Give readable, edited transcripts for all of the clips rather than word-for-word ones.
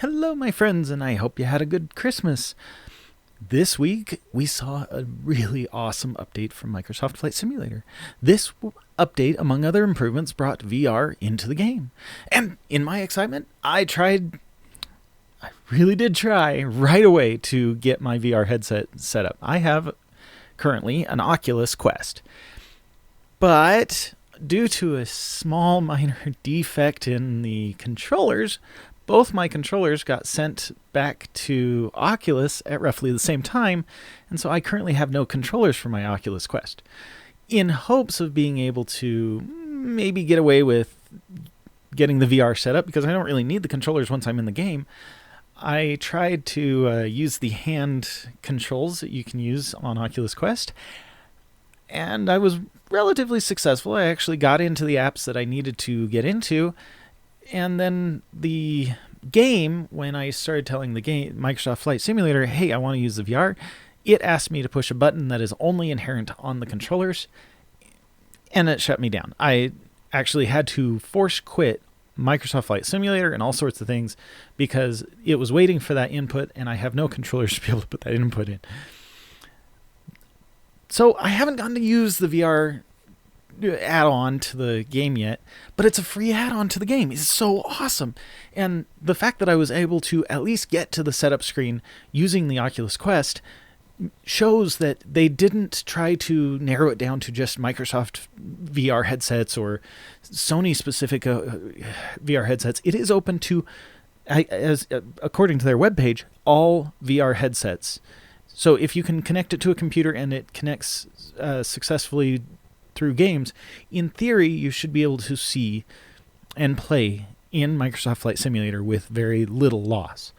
Hello, my friends, and I hope you had a good Christmas. This week, we saw a really awesome update from Microsoft Flight Simulator. This update, among other improvements, brought VR into the game. And in my excitement, I really did try right away to get my VR headset set up. I have currently an Oculus Quest. But due to a small minor defect in the controllers, both my controllers got sent back to Oculus at roughly the same time, and so I currently have no controllers for my Oculus Quest. In hopes of being able to maybe get away with getting the VR set up, because I don't really need the controllers once I'm in the game, I tried to use the hand controls that you can use on Oculus Quest, and I was relatively successful. I actually got into the apps that I needed to get into. And then the game, when I started telling the game, Microsoft Flight Simulator, hey, I want to use the VR, it asked me to push a button that is only inherent on the controllers, and it shut me down. I actually had to force quit Microsoft Flight Simulator and all sorts of things because it was waiting for that input, and I have no controllers to be able to put that input in. So I haven't gotten to use the VR add-on to the game yet, but it's a free add-on to the game. It's so awesome. And the fact that I was able to at least get to the setup screen using the Oculus Quest shows that they didn't try to narrow it down to just Microsoft VR headsets or Sony-specific VR headsets. It is open to, according to their webpage, all VR headsets. So if you can connect it to a computer and it connects successfully through games, in theory, you should be able to see and play in Microsoft Flight Simulator with very little loss.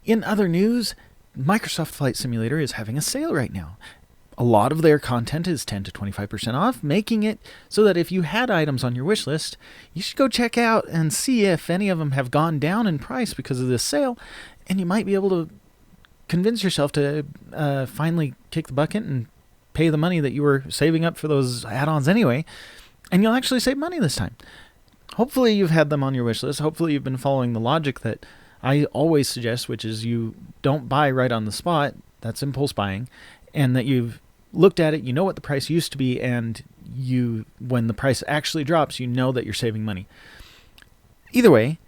In other news, Microsoft Flight Simulator is having a sale right now. A lot of their content is 10 to 25% off, making it so that if you had items on your wish list, you should go check out and see if any of them have gone down in price because of this sale, and you might be able to convince yourself to finally kick the bucket and pay the money that you were saving up for those add-ons anyway, and you'll actually save money this time. Hopefully you've had them on your wish list. Hopefully you've been following the logic that I always suggest, which is you don't buy right on the spot. That's impulse buying. And that you've looked at it, you know what the price used to be, and when the price actually drops, you know that you're saving money. Either way,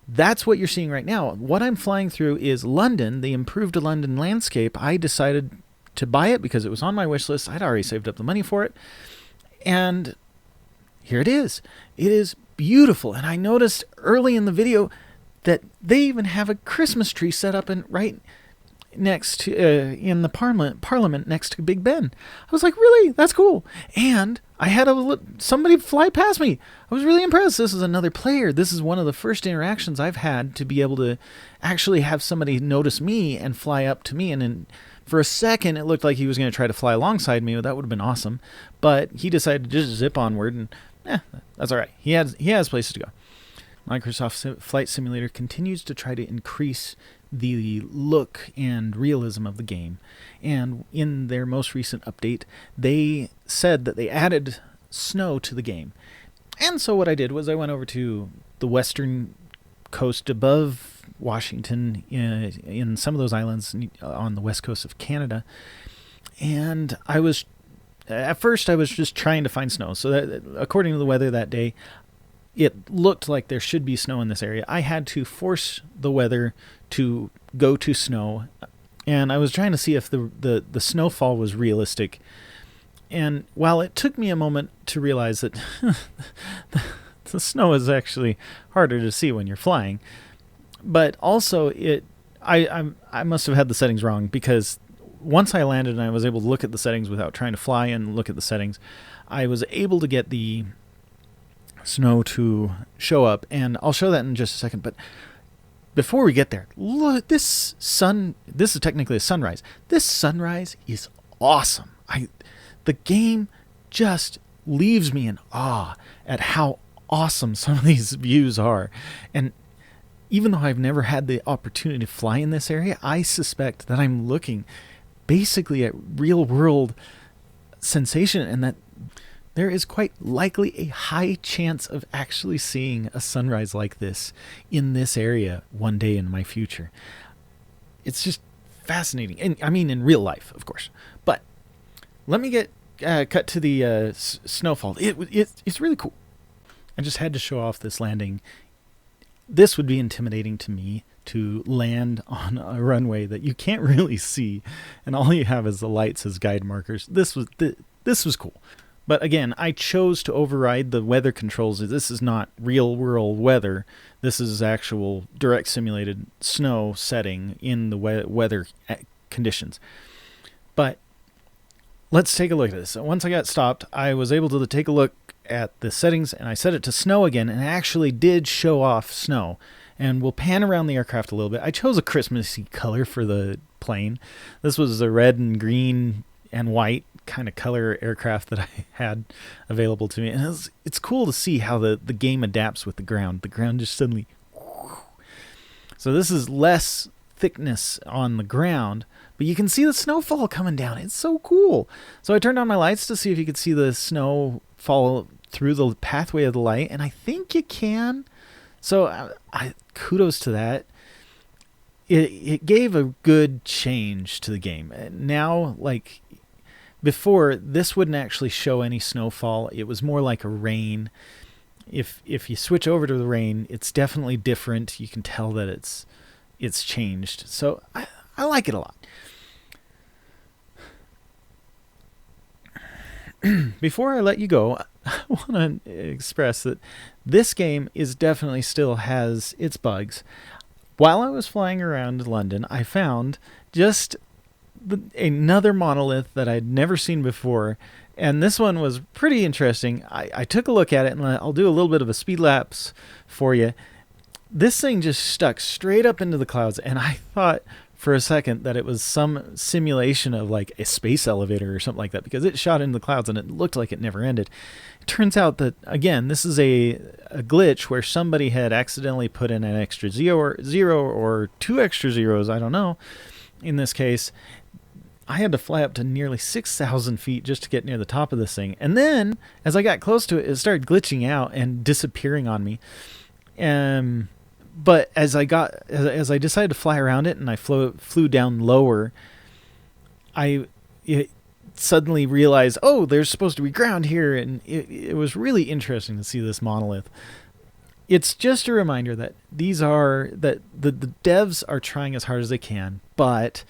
that's what you're seeing right now. What I'm flying through is London, the improved London landscape. I decided to buy it because it was on my wish list. I'd already saved up the money for it. And here it is. It is beautiful. And I noticed early in the video that they even have a Christmas tree set up right next to in the Parliament next to Big Ben. I was like, really? That's cool. And I had somebody fly past me. I was really impressed. This is another player. This is one of the first interactions I've had to be able to actually have somebody notice me and fly up to me. And then for a second, it looked like he was going to try to fly alongside me. That would have been awesome. But he decided to just zip onward, and that's all right. He has places to go. Microsoft Flight Simulator continues to try to increase the look and realism of the game. And in their most recent update, they said that they added snow to the game. And so what I did was I went over to the western coast above Washington, in some of those islands on the west coast of Canada, and at first I was just trying to find snow. So that, according to the weather that day, it looked like there should be snow in this area. I had to force the weather to go to snow, and I was trying to see if the snowfall was realistic. And while it took me a moment to realize that the snow is actually harder to see when you're flying, but also I must have had the settings wrong, because once I landed and I was able to look at the settings without trying to fly and look at the settings, I was able to get the snow to show up, and I'll show that in just a second. But before we get there, look, this is technically a sunrise. This sunrise is awesome. The game just leaves me in awe at how awesome some of these views are. And even though I've never had the opportunity to fly in this area, I suspect that I'm looking basically at real world sensation, and that there is quite likely a high chance of actually seeing a sunrise like this in this area one day in my future. It's just fascinating. And I mean, in real life, of course. But let me get cut to the snowfall. It's really cool. I just had to show off this landing. This would be intimidating to me, to land on a runway that you can't really see, and all you have is the lights as guide markers. This was cool. But again, I chose to override the weather controls. This is not real world weather. This is actual direct simulated snow setting in the weather conditions. But let's take a look at this. Once I got stopped, I was able to take a look at the settings, and I set it to snow again, and it actually did show off snow. And we'll pan around the aircraft a little bit. I chose a Christmassy color for the plane. This was a red and green and white kind of color aircraft that I had available to me. And it's cool to see how the game adapts with the ground. The ground just suddenly... So this is less thickness on the ground, but you can see the snowfall coming down. It's so cool. So I turned on my lights to see if you could see the snow fall through the pathway of the light, and I think you can. So I kudos to that. It gave a good change to the game. Now, like before, this wouldn't actually show any snowfall. It was more like a rain. If you switch over to the rain, it's definitely different. You can tell that it's changed. So I like it a lot. Before I let you go, I want to express that this game definitely still has its bugs. While I was flying around London, I found just another monolith that I'd never seen before, and this one was pretty interesting. I took a look at it, and I'll do a little bit of a speed lapse for you. This thing just stuck straight up into the clouds, and I thought for a second that it was some simulation of like a space elevator or something like that, because it shot into the clouds and it looked like it never ended. It turns out that, again, this is a glitch where somebody had accidentally put in an extra zero or two extra zeros, I don't know. In this case, I had to fly up to nearly 6,000 feet just to get near the top of this thing. And then, as I got close to it, it started glitching out and disappearing on me. But as I decided to fly around it and I flew down lower, I suddenly realized, oh, there's supposed to be ground here, and it was really interesting to see this monolith. It's just a reminder that the devs are trying as hard as they can, but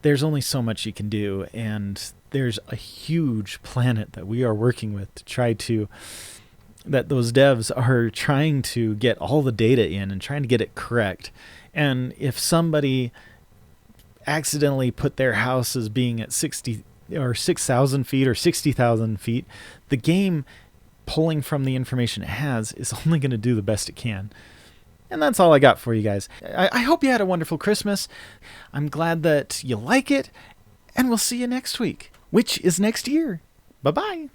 there's only so much you can do, and there's a huge planet that we are working with to try to... that those devs are trying to get all the data in and trying to get it correct. And if somebody accidentally put their house as being at 60 or 6,000 feet or 60,000 feet, the game, pulling from the information it has, is only going to do the best it can. And that's all I got for you guys. I hope you had a wonderful Christmas. I'm glad that you like it, and we'll see you next week, which is next year. Bye-bye.